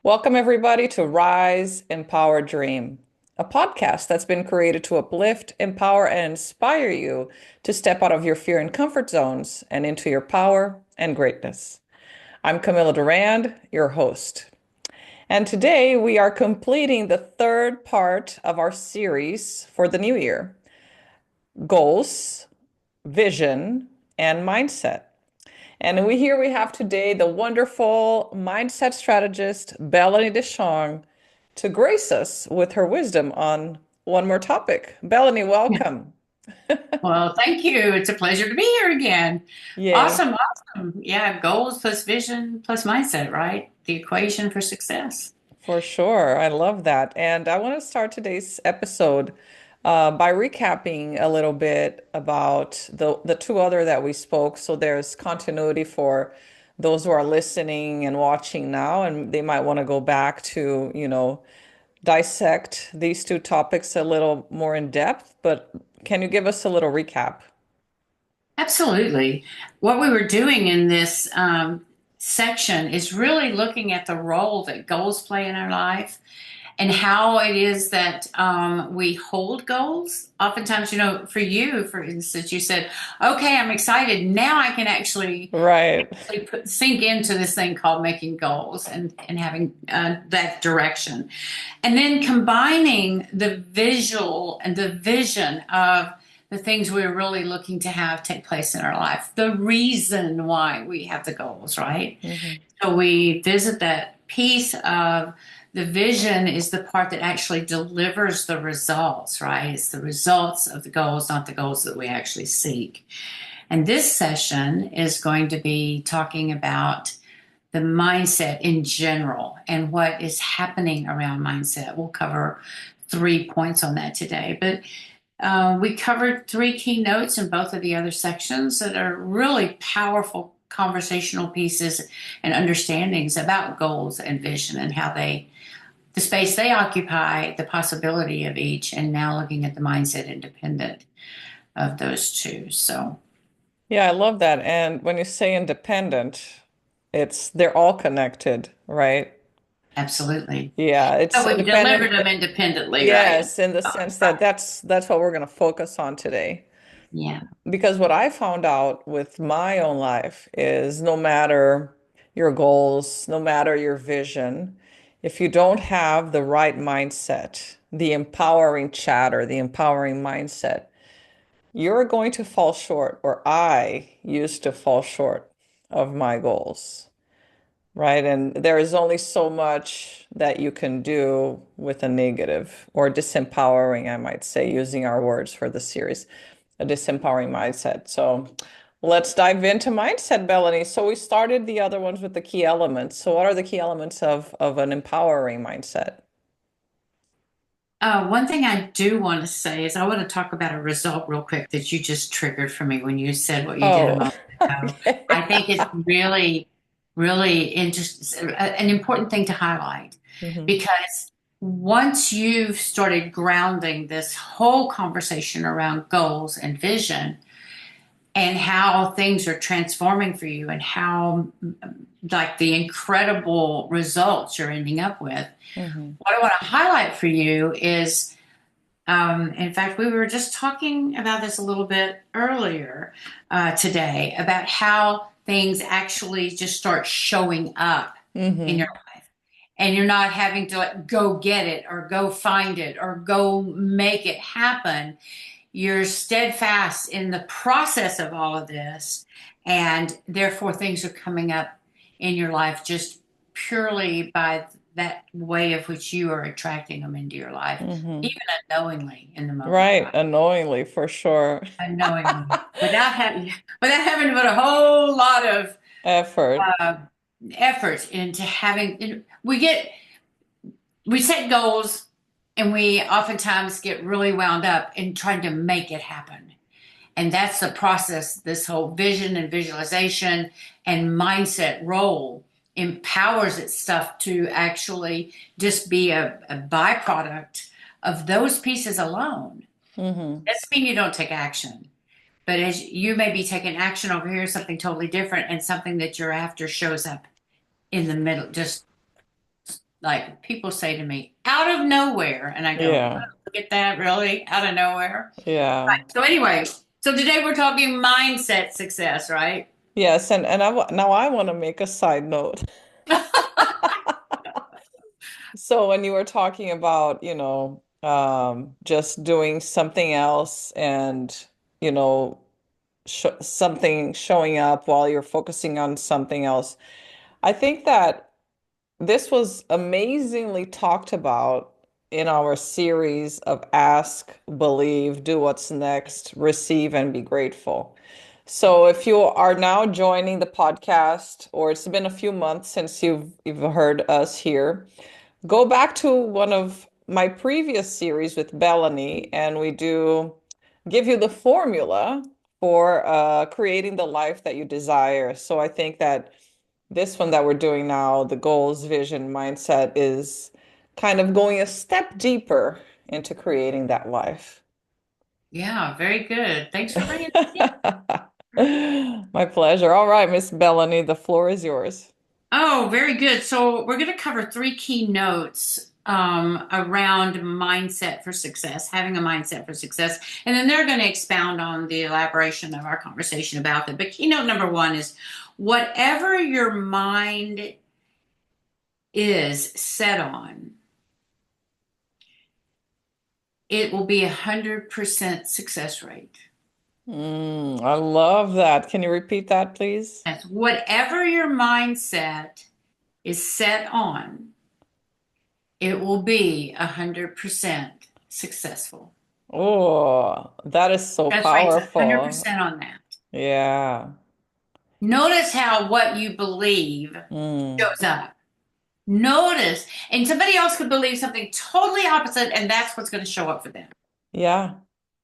Welcome, everybody, to Rise, Empower, Dream, a podcast that's been created to uplift, empower, and inspire you to step out of your fear and comfort zones and into your power and greatness. I'm Camilla Durand, your host. And today we are completing the third part of our series for the new year: goals, vision, and mindset. And we have today the wonderful mindset strategist, Belanie Dishong, to grace us with her wisdom on one more topic. Belanie, welcome. Well, thank you. It's a pleasure to be here again. Yay, Awesome, awesome. Yeah, goals plus vision plus mindset, right? The equation for success. for sure. I love that. And I want to start today's episode by recapping a little bit about the two other that we spoke. So there's continuity for those who are listening and watching now, and they might want to go back to, dissect these two topics a little more in depth. But can you give us a little recap? Absolutely. What we were doing in this section is really looking at the role that goals play in our life and how it is that we hold goals. Oftentimes, for you, for instance, you said, okay, I'm excited. Now I can Right. sink into this thing called making goals and having that direction. And then combining the visual and the vision of the things we're really looking to have take place in our life, the reason why we have the goals, right? Hmm. So we visit that piece of the vision is the part that actually delivers the results, right? It's the results of the goals, not the goals that we actually seek. And this session is going to be talking about the mindset in general and what is happening around mindset. We'll cover 3 points on that today, but we covered three key notes in both of the other sections that are really powerful conversational pieces and understandings about goals and vision and how the space they occupy, the possibility of each, and now looking at the mindset independent of those two. So, Yeah, I love that. And when you say independent, they're all connected, right? absolutely. Yeah, But it's we delivered independent. them independently, right? Yes, in the sense that that's what we're going to focus on today. Yeah. Because what I found out with my own life is no matter your goals, no matter your vision, if you don't have the right mindset, the empowering chatter, the empowering mindset, you're going to fall short, or I used to fall short of my goals, right? And there is only so much that you can do with a negative or disempowering, I might say, using our words for the series, a disempowering mindset. So let's dive into mindset, Belanie. So we started the other ones with the key elements. So what are the key elements of an empowering mindset? One thing I do want to say is I want to talk about a result real quick that you just triggered for me when you said what you did a Oh, moment ago. I okay. think it's really, really an important thing to highlight Hmm. because once you've started grounding this whole conversation around goals and vision, and how things are transforming for you and how like the incredible results you're ending up with. Hmm. What I want to highlight for you is, in fact, we were just talking about this a little bit earlier today about how things actually just start showing up in your Hmm. life. And you're not having to like go get it or go find it or go make it happen. You're steadfast in the process of all of this, and therefore things are coming up in your life just purely by that way of which you are attracting them into your life, Hmm. even unknowingly in the moment, Right, right? unknowingly for sure. Unknowingly, without having to put a whole lot of Effort. uh, effort into having. We set goals, and we oftentimes get really wound up in trying to make it happen. And that's the process, this whole vision and visualization and mindset role empowers its stuff to actually just be a byproduct of those pieces alone. Hmm. Doesn't mean you don't take action, but as you may be taking action over here, something totally different and something that you're after shows up in the middle, just like people say to me, out of nowhere. And I go, Yeah. oh, look at that, really? Out of nowhere. Yeah. So anyway, so today we're talking mindset success, right? Yes, and now I want to make a side note. So when you were talking about, just doing something else and, you know, sh something showing up while you're focusing on something else, I think that this was amazingly talked about in our series of Ask, Believe, Do What's Next, Receive, and Be Grateful. So if you are now joining the podcast, or it's been a few months since you've heard us here, go back to one of my previous series with Belanie, and we do give you the formula for creating the life that you desire. So I think that this one that we're doing now, the goals, vision, mindset, is kind of going a step deeper into creating that life. Yeah, very good. Thanks for bringing it in. My pleasure. All right, Miss Belanie, the floor is yours. Oh, very good. So we're going to cover three key notes around mindset for success, having a mindset for success, and then they're going to expound on the elaboration of our conversation about it. But keynote number one is whatever your mind is set on, it will be 100% success rate. I love that. Can you repeat that, please? That's whatever your mindset is set on, it will be 100% successful. Oh, that is so That's right. It's powerful. 100% on that. Yeah. Notice how what you believe Mm, shows up. Notice, and somebody else could believe something totally opposite, and that's what's going to show up for them. yeah.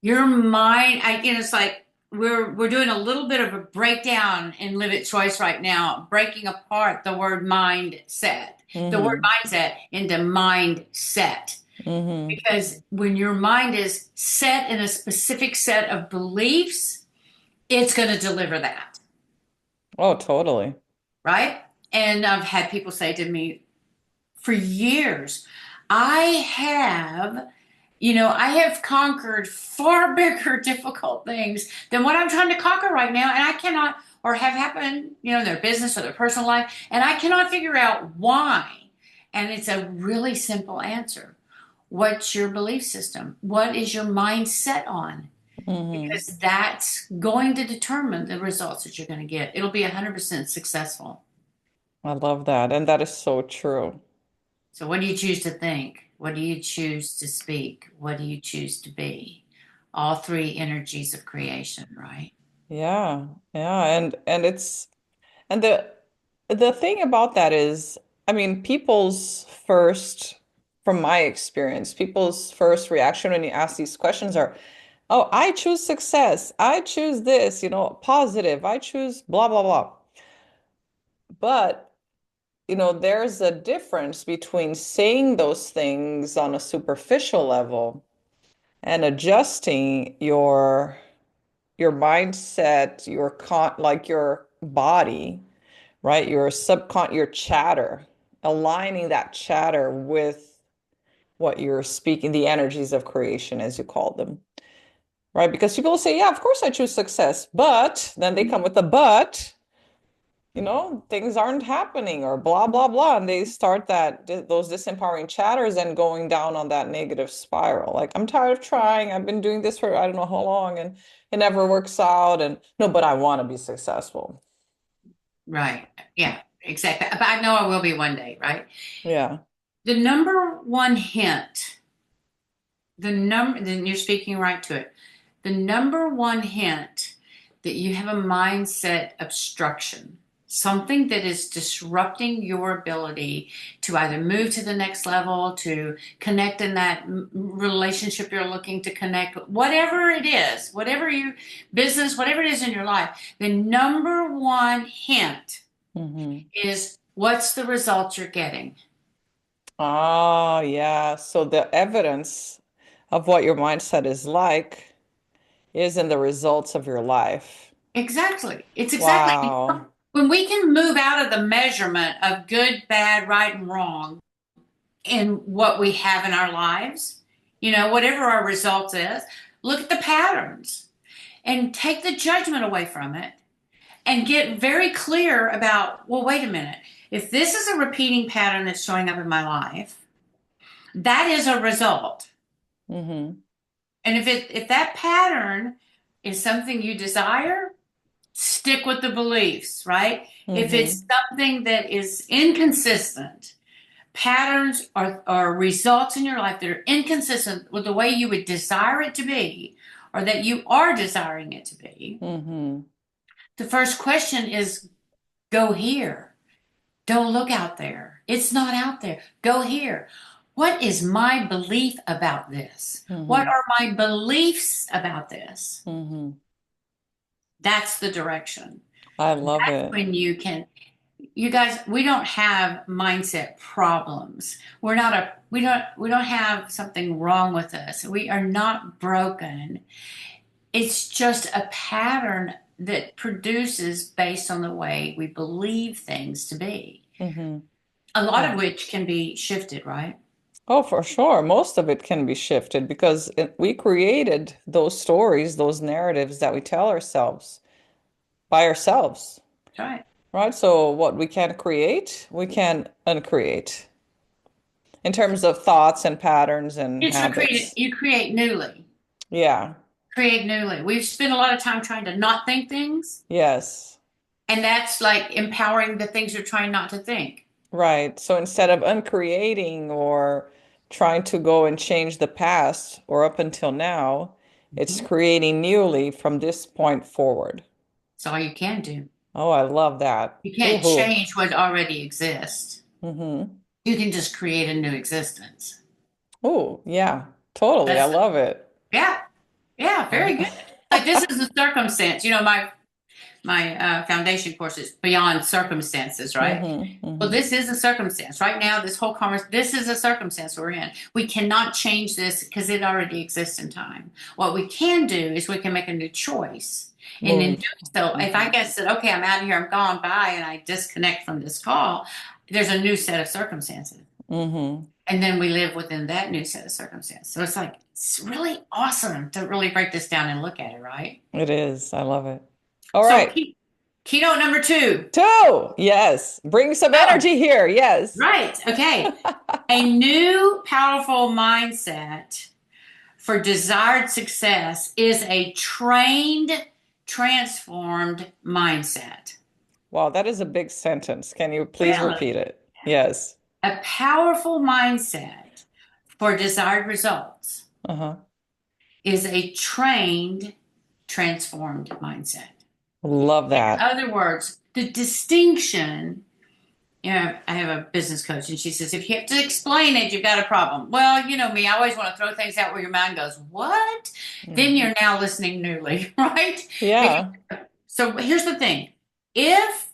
Your mind, it's like we're doing a little bit of a breakdown in Live It Choice right now, breaking apart the word mindset, the word Mm-hmm. mindset into mindset. Mm-hmm. Because when your mind is set in a specific set of beliefs, it's going to deliver that, Oh, totally. right? And I've had people say to me for years, I have, I have conquered far bigger, difficult things than what I'm trying to conquer right now. And I cannot, or have happened, in their business or their personal life. And I cannot figure out why. And it's a really simple answer. What's your belief system? What is your mind set on? Mm-hmm. Because that's going to determine the results that you're going to get. It'll be 100% successful. I love that. And that is so true. So, what do you choose to think? What do you choose to speak? What do you choose to be? All three energies of creation, right? Yeah. Yeah. And it's and the thing about that is, I mean, from my experience, people's first reaction when you ask these questions are, oh, I choose success. I choose this, positive. I choose blah, blah, blah. But, there's a difference between saying those things on a superficial level and adjusting your mindset, like your body, right? Your chatter, aligning that chatter with what you're speaking, the energies of creation, as you call them, right? Because people say, yeah, of course I choose success, but then they come with the but, things aren't happening or blah, blah, blah. And they start those disempowering chatters and going down on that negative spiral. Like, I'm tired of trying. I've been doing this for I don't know how long and it never works out. And no, but I want to be successful. Right. Yeah, exactly. But I know I will be one day, right? Yeah. The number one hint, then you're speaking right to it. The number one hint that you have a mindset obstruction, something that is disrupting your ability to either move to the next level, to connect in that relationship you're looking to connect, whatever it is, whatever your business, whatever it is in your life, the number one hint Hmm. is what's the result you're getting. Ah, yeah. So the evidence of what your mindset is like is in the results of your life. Exactly. It's exactly Wow. when we can move out of the measurement of good, bad, right, and wrong. in what we have in our lives, whatever our result is, look at the patterns and take the judgment away from it and get very clear about, well, wait a minute. If this is a repeating pattern that's showing up in my life, that is a result. Mm-hmm. And if that pattern is something you desire, stick with the beliefs, right? If it's Mm-hmm. something that is inconsistent, patterns or results in your life that are inconsistent with the way you would desire it to be, or that you are desiring it to be, Mm-hmm. the first question is go here. Don't look out there. It's not out there. Go here. What is my belief about this? What Mm-hmm. are my beliefs about this? Mm-hmm. That's the direction. I love That's it. when you can, you guys, we don't have mindset problems. We don't have something wrong with us. We are not broken. It's just a pattern that produces based on the way we believe things to be. Mm-hmm. A lot Yeah. of which can be shifted, right? Oh, for sure. Most of it can be shifted because we created those stories, those narratives that we tell ourselves by ourselves, That's right. right? So what we can create, we can uncreate in terms of thoughts and patterns and It's recreated. habits. You create newly. Yeah. Create newly. We've spent a lot of time trying to not think things, Yes. and that's like empowering the things you're trying not to think. Right. So instead of uncreating or trying to go and change the past or up until now, it's Mhm. creating newly from this point forward. That's all you can do. Oh, I love that. You can't Ooh. change what already exists. Mm-hmm. You can just create a new existence. Oh, yeah. Totally. I That's love it. yeah, yeah, very good. Like this is a circumstance. My foundation course is beyond circumstances, right? Mm-hmm. Well, Mm-hmm. this is a circumstance. Right now, this whole conversation, this is a circumstance we're in. We cannot change this because it already exists in time. What we can do is we can make a new choice. And in Moving. doing so, if I Mm-hmm. get said, okay, I'm out of here, I'm gone, bye, and I disconnect from this call, there's a new set of circumstances. Mm-hmm. And then we live within that new set of circumstances. So it's like, it's really awesome to really break this down and look at it, right? It is. I love it. All So, right. keynote number two. Two. Yes. Bring some Oh, energy here. Yes. right. Okay. A new powerful mindset for desired success is a trained, transformed mindset. Wow, that is a big sentence. Can you please Really? repeat it? Yes. A powerful mindset for desired results Uh-huh. is a trained, transformed mindset. Love In that. other words, the distinction, I have a business coach and she says, if you have to explain it, you've got a problem. Well, you know me, I always want to throw things out where your mind goes, what? Then Mhm. you're now listening newly, right? Because, Yeah. so here's the thing. If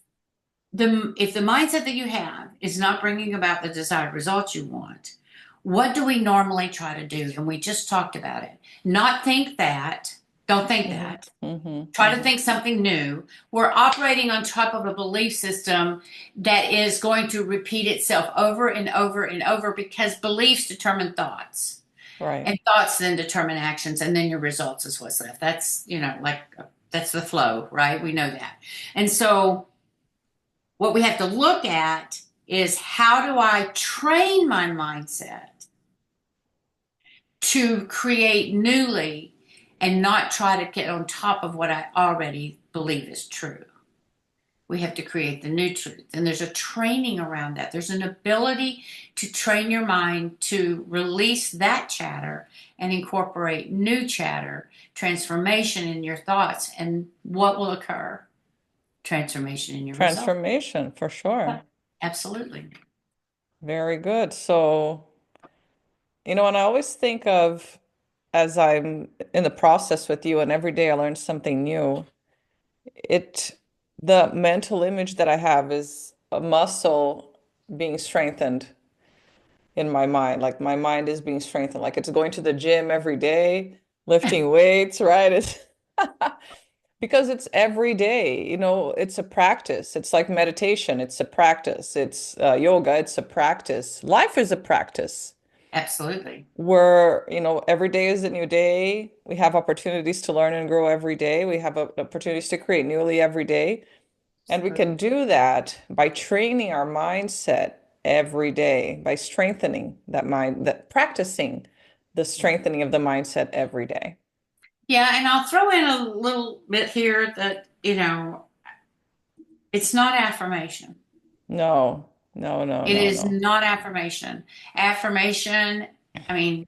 if the mindset that you have is not bringing about the desired results you want, what do we normally try to do? And we just talked about it. Not think that, don't think Mm-hmm. that. Mm-hmm. Try to Mm-hmm. think something new. We're operating on top of a belief system that is going to repeat itself over and over and over because beliefs determine thoughts. Right. And thoughts then determine actions, and then your results is what's left. That's, like that's the flow, right? We know that. And so what we have to look at is how do I train my mindset to create newly and not try to get on top of what I already believe is true. We have to create the new truth. And there's a training around that. There's an ability to train your mind to release that chatter and incorporate new chatter, transformation in your thoughts. And what will occur? Transformation in your result. Transformation for sure. Absolutely. Very good. So, and I always think of as I'm in the process with you and every day I learn something new, it the mental image that I have is a muscle being strengthened in my mind. Like my mind is being strengthened. Like it's going to the gym every day, lifting weights, right? It's Because it's every day, it's a practice. It's like meditation, it's a practice. It's yoga, it's a practice. Life is a practice Absolutely. where, every day is a new day. We have opportunities to learn and grow every day. We have opportunities to create newly every day. And we Absolutely. can do that by training our mindset every day, by strengthening that mind, that practicing the Yeah. strengthening of the mindset every day. Yeah, and I'll throw in a little bit here that, it's not affirmation. No, no, no, It no, is no. not affirmation. Affirmation, I mean,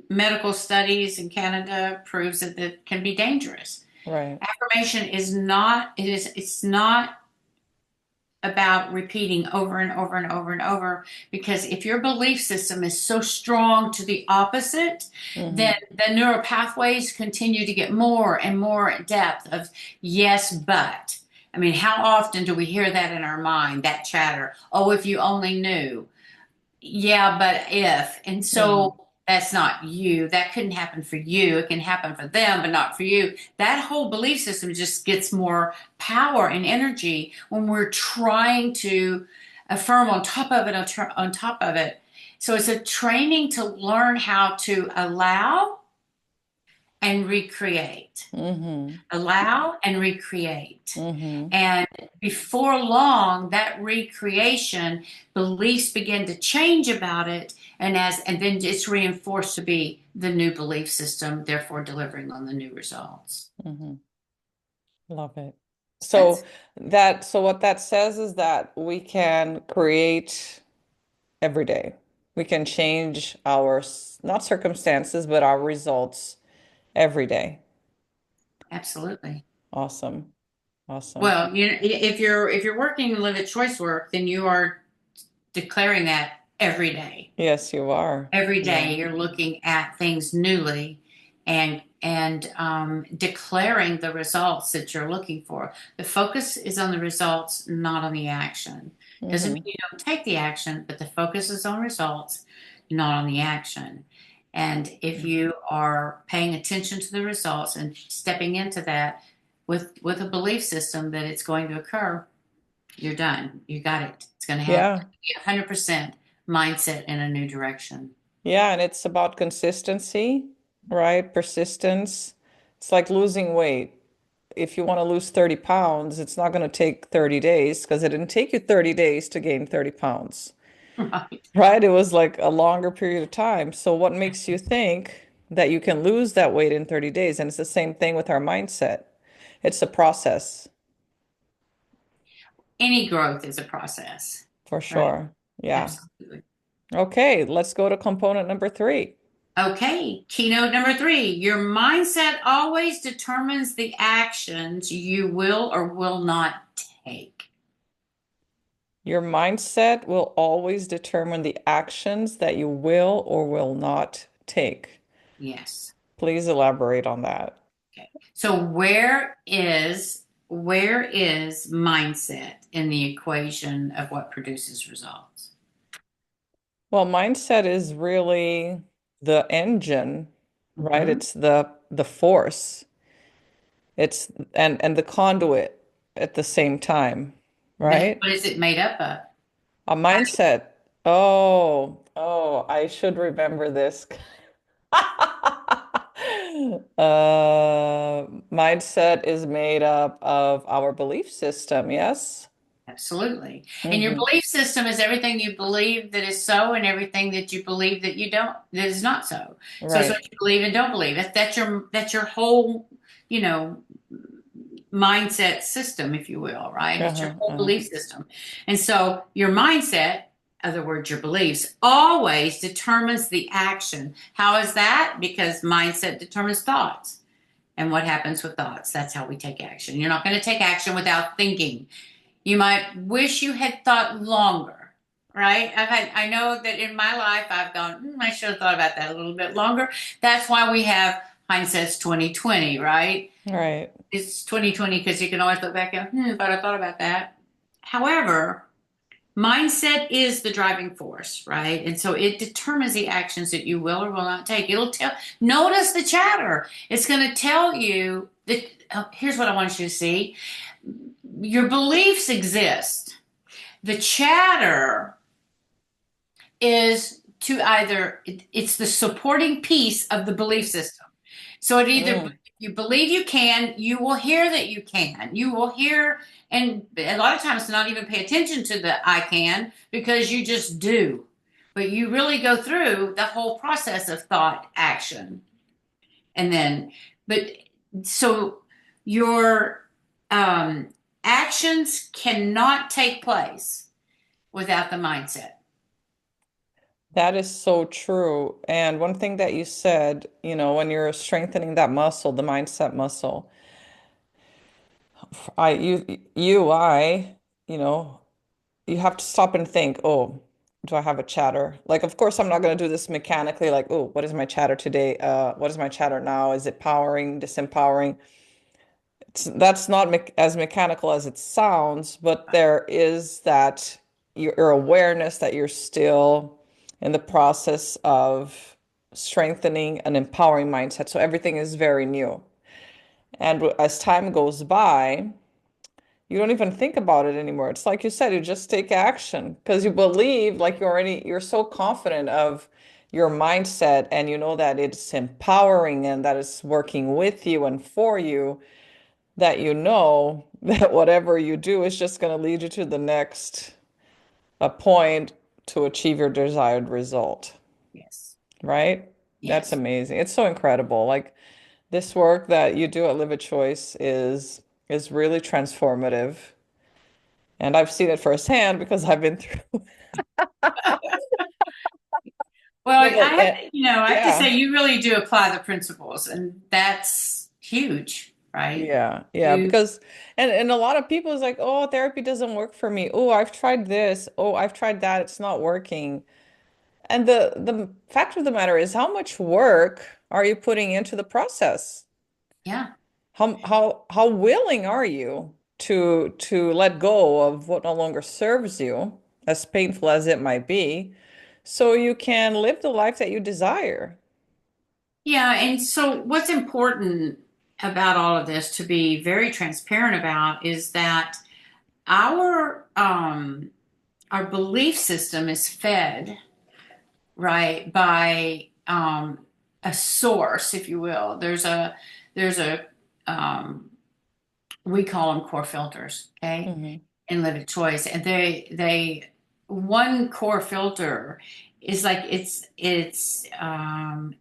medical studies in Canada proves that it can be dangerous. Right. Affirmation is not, it's not about repeating over and over and over and over, because if your belief system is so strong to the opposite, then Hmm. the neural pathways continue to get more and more depth of yes, but. I mean, how often do we hear that in our mind, that chatter? Oh, if you only knew. Yeah, but if. And Hmm. so that's not you. That couldn't happen for you. It can happen for them, but not for you. That whole belief system just gets more power and energy when we're trying to affirm on top of it, on top of it. So it's a training to learn how to allow and recreate. Hmm. Allow and recreate. Hmm. And before long, that recreation, beliefs begin to change about it, and then it's reinforced to be the new belief system, therefore delivering on the new results. Hmm. Love it. So That's so what that says is that we can create every day. We can change our, not circumstances, but our results every day. absolutely. Awesome. Awesome. Well, if you're working live at choice work, then you are declaring that every day. Yes, you are. Every Yeah. day you're looking at things newly and declaring the results that you're looking for. The focus is on the results, not on the action. Doesn't mean Hmm. you don't take the action, but the focus is on results, not on the action. And if you are paying attention to the results and stepping into that with a belief system that it's going to occur, you're done. You got it. It's going to have Yeah. 100% mindset in a new direction. Yeah, and it's about consistency, right? Persistence. It's like losing weight. If you want to lose 30 pounds, it's not going to take 30 days because it didn't take you 30 days to gain 30 pounds, Right. right? It was like a longer period of time. So what makes you think that you can lose that weight in 30 days? And it's the same thing with our mindset. It's a process Any growth is a process, for right? sure. Yeah. Absolutely. Okay, let's go to component number three. Okay, keynote number three. Your mindset always determines the actions you will or will not take. Your mindset will always determine the actions that you will or will not take. Yes. Please elaborate on that. Okay. So where is mindset in the equation of what produces results? Well, mindset is really the engine, right? Hmm. It's the force. It's and the conduit at the same time, right? What is it made up of? A mindset. Oh, I should remember this. Mindset is made up of our belief system, yes? Absolutely. And your Hmm. belief system is everything you believe that is so and everything that you believe that you don't, that is not so. So it's what Right. you believe and don't believe. That's your whole, you know, mindset system, if you will, right? It's your Uh-huh, whole uh-huh. belief system. And so your mindset, in other words, your beliefs, always determines the action. How is that? Because mindset determines thoughts. And what happens with thoughts? That's how we take action. You're not going to take action without thinking. You might wish you had thought longer, right? I know that in my life I've gone, I should have thought about that a little bit longer. That's why we have hindsight's 2020, right? Right. It's 2020 because you can always look back and, if I'd have thought about that. However, mindset is the driving force, right? And so it determines the actions that you will or will not take. It'll notice the chatter. It's going to tell you here's what I want you to see. Your beliefs exist. The chatter is to either, it's the supporting piece of the belief system. So it either, if Mm. you believe you can, you will hear that you can. You will hear, and a lot of times not even pay attention to the I can because you just do. But you really go through the whole process of thought, action, and then, but so your actions cannot take place without the mindset. That is so true. And one thing that you said, when you're strengthening that muscle, the mindset muscle, I, you, I, you know, you have to stop and think, oh, do I have a chatter? Like, of course, I'm not going to do this mechanically, like, oh, what is my chatter today? What is my chatter now? Is it powering, disempowering? That's not as mechanical as it sounds, but there is that your awareness that you're still in the process of strengthening an empowering mindset. So everything is very new. And as time goes by, you don't even think about it anymore. It's like you said, you just take action because you believe, like you're so confident of your mindset and you know that it's empowering and that it's working with you and for you, that you know that whatever you do is just going to lead you to the next point to achieve your desired result, Yes. right? That's Yes. amazing. It's so incredible. Like this work that you do at Live a Choice is really transformative. And I've seen it firsthand because I've been through Well, with it. I have to say, Yeah. you really do apply the principles, and that's huge, right? Yeah, You, because and a lot of people is like, "Oh, therapy doesn't work for me. Oh, I've tried this. Oh, I've tried that. It's not working." And the fact of the matter is, how much work are you putting into the process? yeah, How willing are you to let go of what no longer serves you, as painful as it might be, so you can live the life that you desire? yeah. And so, what's important about all of this to be very transparent about is that our our belief system is fed right by a source, if you will. There's a um, we call them core filters, okay, Hmm. in Live Choice, and they one core filter is like it's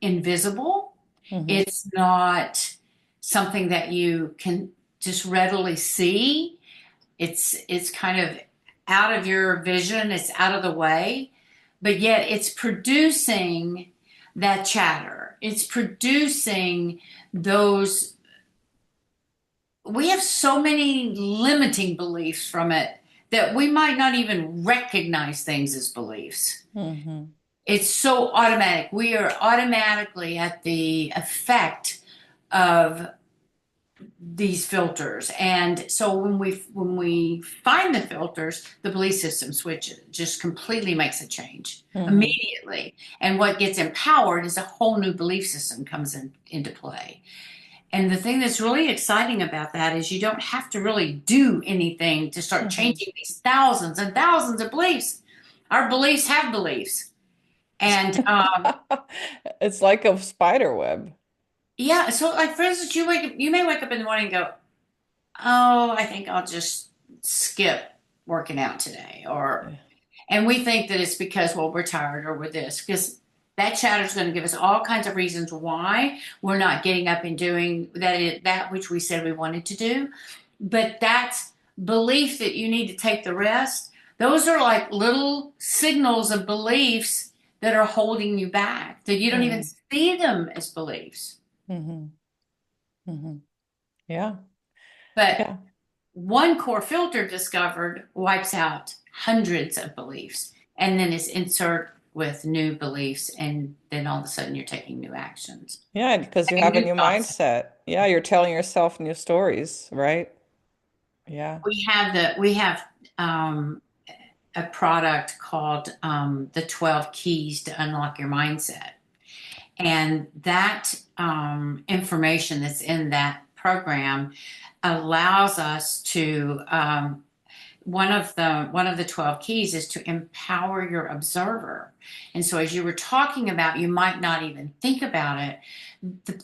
invisible. Hmm. It's not something that you can just readily see. It's kind of out of your vision. It's out of the way, but yet it's producing that chatter. It's producing those. We have so many limiting beliefs from it that we might not even recognize things as beliefs. Hmm. It's so automatic. We are automatically at the effect of these filters. And so when we find the filters, the belief system switch just completely makes a change Hmm. immediately. And what gets empowered is a whole new belief system comes into play. And the thing that's really exciting about that is you don't have to really do anything to start Hmm. changing these thousands and thousands of beliefs. Our beliefs have beliefs. And It's like a spider web. yeah, so like for instance, you may wake up in the morning and go, "Oh, I think I'll just skip working out today," or and we think that it's because, well, we're tired or we're this, because that chatter is going to give us all kinds of reasons why we're not getting up and doing that which we said we wanted to do. But that's belief that you need to take the rest. Those are like little signals of beliefs that are holding you back, that you don't even Hmm. see them as beliefs. Hmm. Hmm. Yeah. But Yeah. one core filter discovered wipes out hundreds of beliefs and then is insert with new beliefs, and then all of a sudden you're taking new actions, Yeah, because you having have a new new thoughts. mindset. Yeah, you're telling yourself new stories, right? Yeah. We have a product called the 12 keys to unlock your mindset, and that information that's in that program allows us to one of the 12 keys is to empower your observer. And so as you were talking about, you might not even think about it.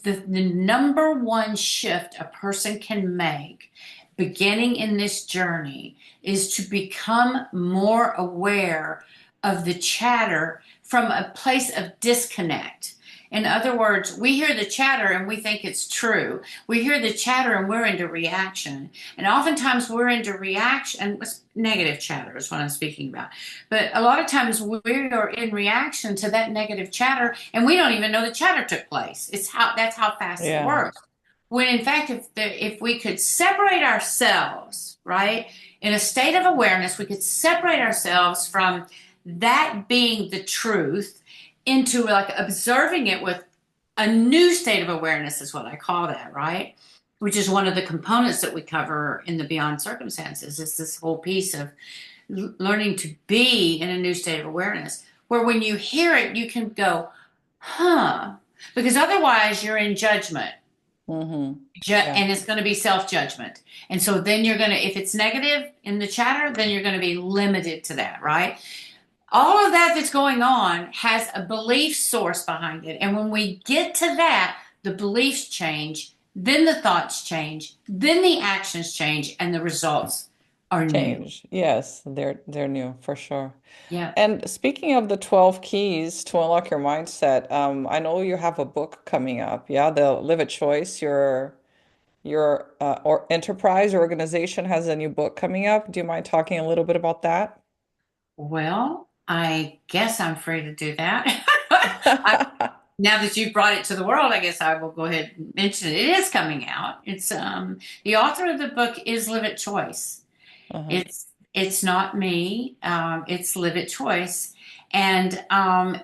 The number one shift a person can make beginning in this journey is to become more aware of the chatter from a place of disconnect. In other words, we hear the chatter and we think it's true. We hear the chatter and we're into reaction. And oftentimes we're into reaction, negative chatter is what I'm speaking about. But a lot of times we are in reaction to that negative chatter and we don't even know the chatter took place. That's how fast it Yeah. works. When in fact, if we could separate ourselves, right, in a state of awareness, we could separate ourselves from that being the truth into like observing it with a new state of awareness is what I call that, right? Which is one of the components that we cover in the Beyond Circumstances. It's this whole piece of learning to be in a new state of awareness, where when you hear it, you can go, huh, because otherwise you're in judgment. Mm-hmm. Yeah. And it's going to be self-judgment. And so then you're going to, if it's negative in the chatter, then you're going to be limited to that, right? All of that that's going on has a belief source behind it. And when we get to that, the beliefs change, then the thoughts change, then the actions change, and the results are new. Change. Yes, they're new for sure. Yeah. And speaking of the 12 keys to unlock your mindset, I know you have a book coming up. Yeah, the Live a Choice, your or enterprise or organization has a new book coming up. Do you mind talking a little bit about that? Well, I guess I'm free to do that. I, now that you've brought it to the world, I guess I will go ahead and mention it. It is coming out. It's the author of the book is Live It Choice. Uh-huh. It's not me. It's Live It Choice, and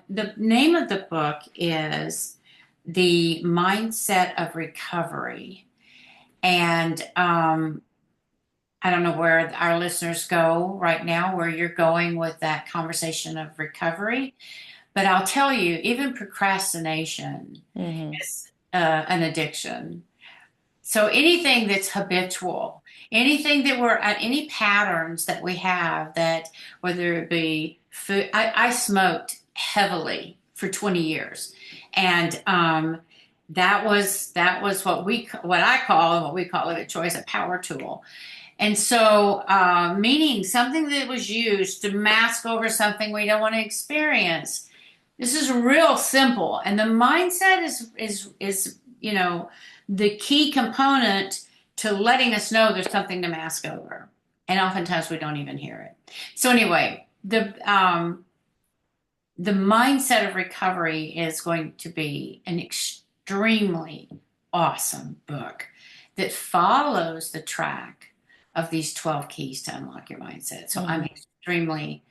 the name of the book is The Mindset of Recovery. And I don't know where our listeners go right now, where you're going with that conversation of recovery, but I'll tell you, even procrastination Mm-hmm. is an addiction. So anything that's habitual, anything that we're at, any patterns that we have that, whether it be food, I smoked heavily for 20 years. And that was what I call and what we call it a choice, a power tool. And so, meaning something that was used to mask over something we don't want to experience. This is real simple, and the mindset is the key component to letting us know there's something to mask over, and oftentimes we don't even hear it. So anyway, the mindset of recovery is going to be an extremely awesome book that follows the track of these 12 keys to unlock your mindset. So I'm Mm-hmm. extremely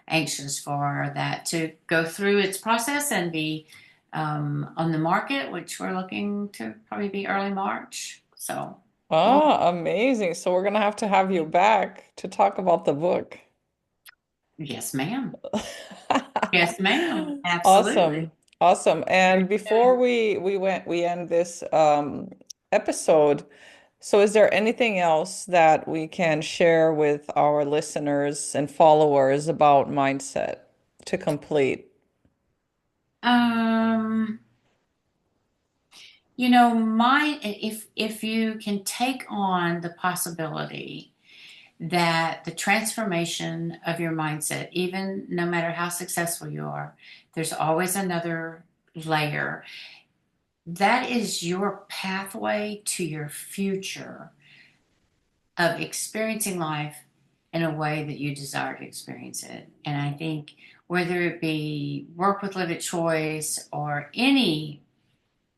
anxious for that to go through its process and be on the market, which we're looking to probably be early March. So we'll, Ah, amazing. So we're gonna have to have you back to talk about the book. yes, ma'am. Yes, ma'am. Absolutely. Awesome. Awesome. Very And before good. we end this episode, so is there anything else that we can share with our listeners and followers about mindset to complete? Um, my if you can take on the possibility that the transformation of your mindset, even no matter how successful you are, there's always another layer. That is your pathway to your future of experiencing life in a way that you desire to experience it. And I think whether it be work with Live It Choice or any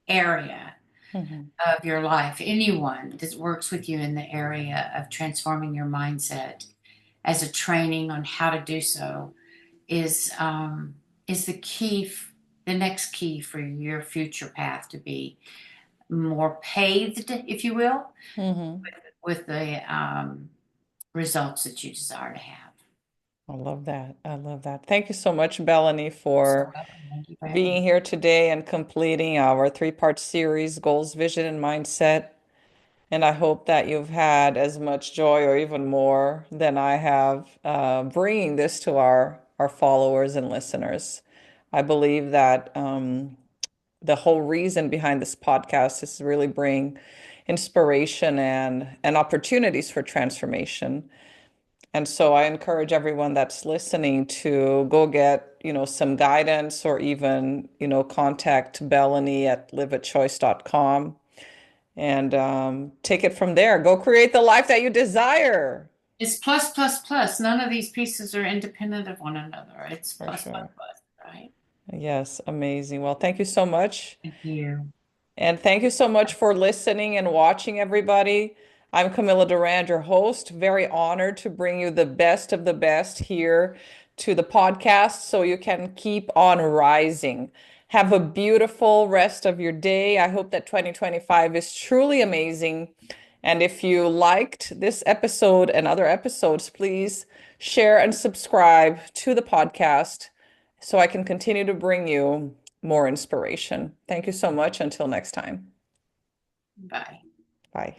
area Mhm. of your life, anyone that works with you in the area of transforming your mindset as a training on how to do so is the key, the next key for your future path to be more paved, if you will, Mhm. with the results that you desire to have. I love that. I love that. Thank you so much, Belanie, So for welcome. Thank you for having being me. here today and completing our three-part series, Goals, Vision, and Mindset. And I hope that you've had as much joy or even more than I have bringing this to our followers and listeners. I believe that the whole reason behind this podcast is to really bring inspiration and opportunities for transformation. And so I encourage everyone that's listening to go get, some guidance or even, contact Belanie at liveachoice.com and take it from there. Go create the life that you desire. It's plus, plus, plus. None of these pieces are independent of one another. It's For plus, plus, sure. plus, right? Yes, amazing. Well, thank you so much. Thank you. And thank you so much for listening and watching, everybody. I'm Camilla Durand, your host. Very honored to bring you the best of the best here to the podcast so you can keep on rising. Have a beautiful rest of your day. I hope that 2025 is truly amazing. And if you liked this episode and other episodes, please share and subscribe to the podcast so I can continue to bring you more inspiration. Thank you so much. Until next time. Bye. Bye.